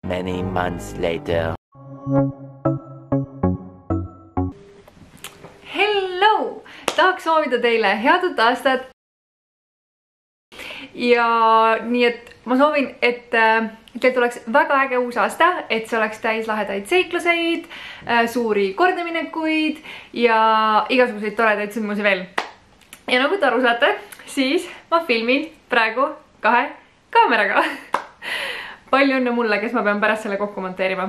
Many months later. Hello! Tahaks soovida teile head uut aastat. Ja nii, et ma soovin, et teil tuleks väga äge uus aasta, et see oleks täis lahedaid seikluseid, suuri kordaminekuid ja igasuguseid toredaid sündmusi veel. Ja nagu te aru saate, siis ma filmin praegu 2 kaameraga. Palju õnne mulle, kes ma pean pärast selle kokku monteerima.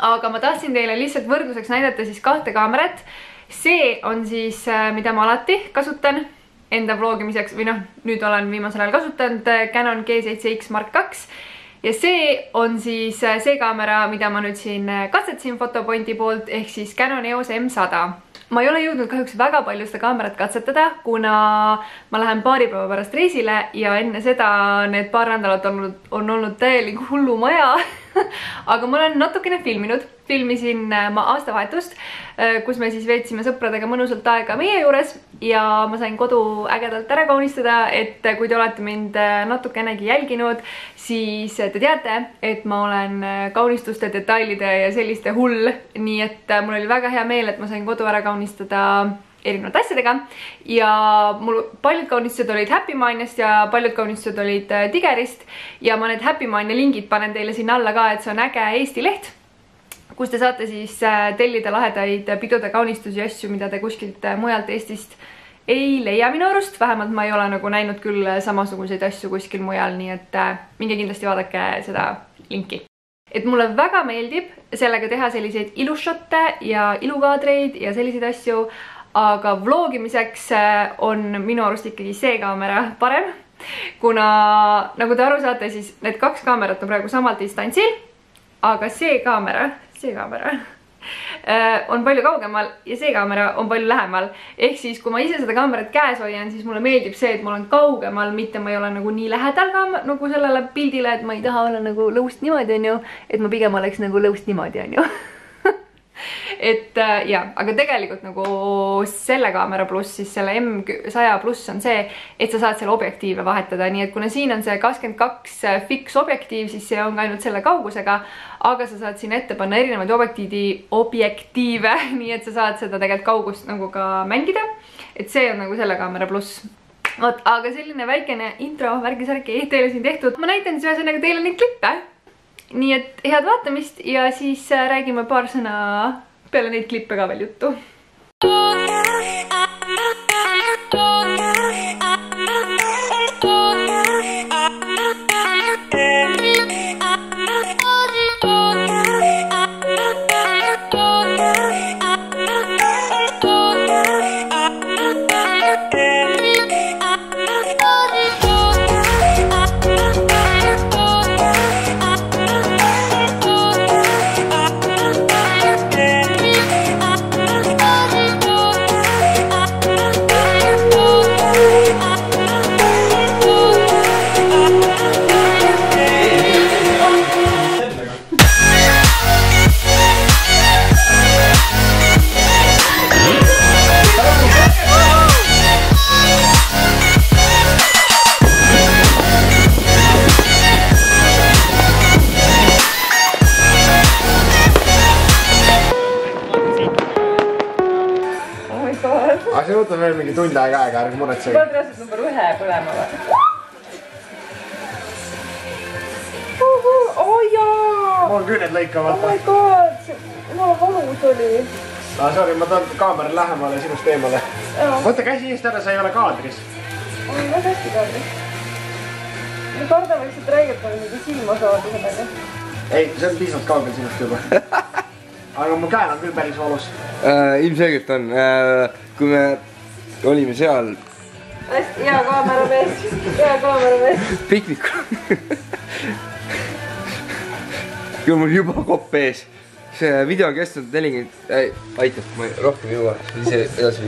Aga ma tahtsin teile lihtsalt võrdluseks näidata siis 2 kaamerat. See on siis, mida ma alati kasutan enda vlogimiseks või noh, nüüd olen viimasel ajal kasutanud Canon G7X Mark II ja see on siis see kaamera, mida ma nüüd siin katsetasin Fotopointi poolt ehk siis Canon EOS M100. Ma ei ole jõudnud kahjuks väga palju seda kaamerat katsetada, kuna ma lähen paari päeva pärast reisile ja enne seda need paar nädalat on olnud täielik hullumaja. Aga ma olen natukene filminud. Filmisin ma aastavahetust, kus me siis veetsime sõpradega mõnusalt aega meie juures ja ma sain kodu ägedalt ära kaunistada, et kui te olete mind natukenegi jälginud, siis te teate, et ma olen kaunistuste, detailide ja selliste hull, nii et mul oli väga hea meel, et ma sain kodu ära kaunistada erinevate asjadega ja mul paljud kaunistused olid Happy Mindest ja paljud kaunistused olid Tigerist ja ma need Happy Mindi lingid panen teile sinna alla ka, et see on äge Eesti leht, kus te saate siis tellida lahedaid pidude kaunistusi ja asju, mida te kuskilt mujalt Eestist ei leia minu arust. Vähemalt ma ei ole nagu näinud küll samasuguseid asju kuskil mujal, nii et minge kindlasti vaadake seda linki. Et mulle väga meeldib sellega teha selliseid ilusšotte ja ilukaadreid ja selliseid asju, aga vlogimiseks on minu arust ikkagi see kaamera parem, kuna nagu te aru saate, siis need 2 kaamerat on praegu samal distantsil, aga see kaamera on palju kaugemal ja see kaamera on palju lähemal. Ehk siis, kui ma ise seda kaamerat käes hoian, siis mulle meeldib see, et ma olen kaugemal, mitte ma ei ole nagu nii lähedal nagu sellele pildile, et ma ei taha olla nagu lõust niimoodi, on ju, et ma pigem oleks nagu lõust niimoodi, on ju. Et jah, aga tegelikult nagu selle kaamera pluss, siis selle M100 pluss on see, et sa saad selle objektiive vahetada, nii et kuna siin on see 22 fix objektiiv, siis see on ka ainult selle kaugusega, aga sa saad siin ette panna erinevaid objektiive, nii et sa saad seda tegelikult kaugust nagu ka mängida, et see on nagu selle kaamera pluss. Vot, aga selline väikene intro värgisärki teile siin tehtud. Ma näitan siis ühesõnaga teile neid klippe. Nii et head vaatamist ja siis räägime paar sõna peale neid klippe ka veel juttu. Aga see võtab veel mingi tund aega, ärge muretsege. Pead reaalselt number 1 põlema või? Oh jaa! Mul küüned lõikavad. Oh my god! Mul valus oli. Sorry, ma tahan kaamera lähemale sinust eemale. Võta käsi eest ära, sa ei ole kaadris. On väga hästi kaadris. Ma kardan võiks, et räigelt on mingi silma saada sellega. Ei, see on piisavalt kaugel sinust juba. Aga mu käel on küll päris valus. Ilmselgelt on. Kui me olime seal hästi hea kaameramees piknikul kui mul juba kopp ees, see video on kestnud 40 aitab, ma rohkem ei jõua, ise edasi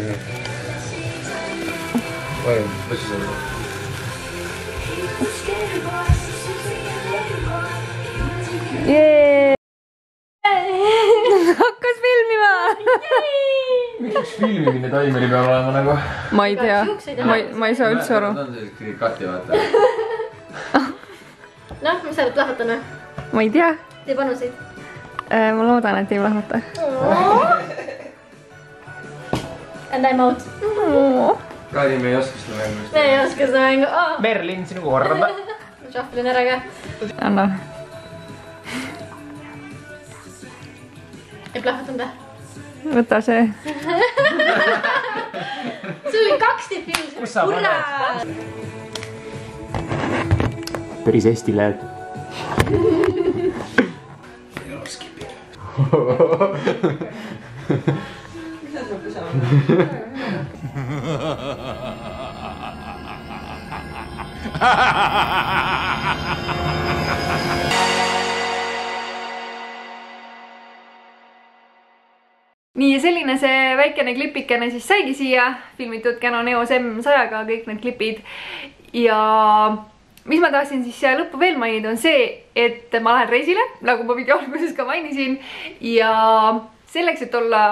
ma olen võtsi selle hakkas filmima. Miks üks filmimine taimeri peal olema nagu? Ma ei tea, ma ei saa üldse aru. Ta on see kati vaata. Noh, mis sa nüüd lahvatame? Ma ei tea. tee panuseid. Ma loodan, et ei plahvata. And I'm out. Kaadi, me ei oska seda mängu. Me ei oska seda mängu. Merlin, sinu korda. Ma šahvlin ära ka. Anna. Ei plahvatanud. Võta see. Sul oli 2 diffuuserit. Kus sa paned? Päris hästi läheb. Ei ole skipid. Mis sa sul pisama? Nii, selline see väikene klipikene siis saigi siia, filmitud Canon EOS M100-ga kõik need klipid. Ja mis ma tahtsin siis lõppu veel mainida on see, et ma lähen reisile, nagu ma video alguses ka mainisin. Ja selleks, et olla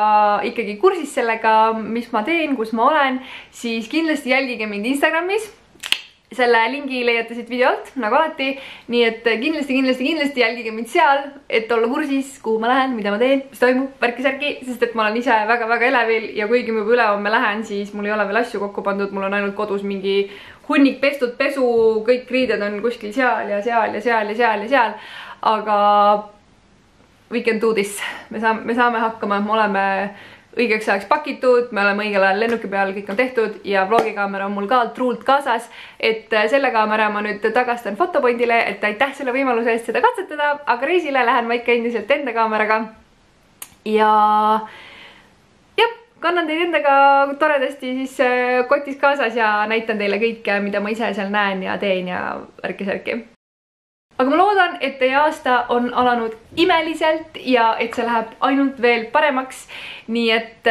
ikkagi kursis sellega, mis ma teen, kus ma olen, siis kindlasti jälgige mind Instagramis. Selle lingi leiate siit videolt, nagu alati. Nii et kindlasti jälgige mind seal, et olla kursis, kuhu ma lähen, mida ma teen, mis toimub, värki-särki. Sest et ma olen ise väga-väga elevil ja kuigi ma juba ülehomme lähen, siis mul ei ole veel asju kokku pandud. Mul on ainult kodus mingi hunnik pestud pesu, kõik riided on kuskil seal ja seal ja seal ja seal ja seal. Aga we can do this. Me saame hakkama, me oleme õigeks ajaks pakitud, me oleme õigel ajal lennuki peal, kõik on tehtud ja vlogikaamera on mul ka truult kaasas, et selle kaamera ma nüüd tagastan Fotopointile, et aitäh selle võimaluse eest seda katsetada, aga reisile lähen ma ikka endiselt enda kaameraga ja kannan teid endaga toredasti siis kotis kaasas ja näitan teile kõike, mida ma ise seal näen ja teen ja värki-särki. Aga ma loodan, et teie aasta on alanud imeliselt ja et see läheb ainult veel paremaks. Nii et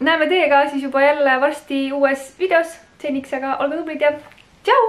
näeme teiega siis juba jälle varsti uues videos. Seniks aga olge tublid ja tšau!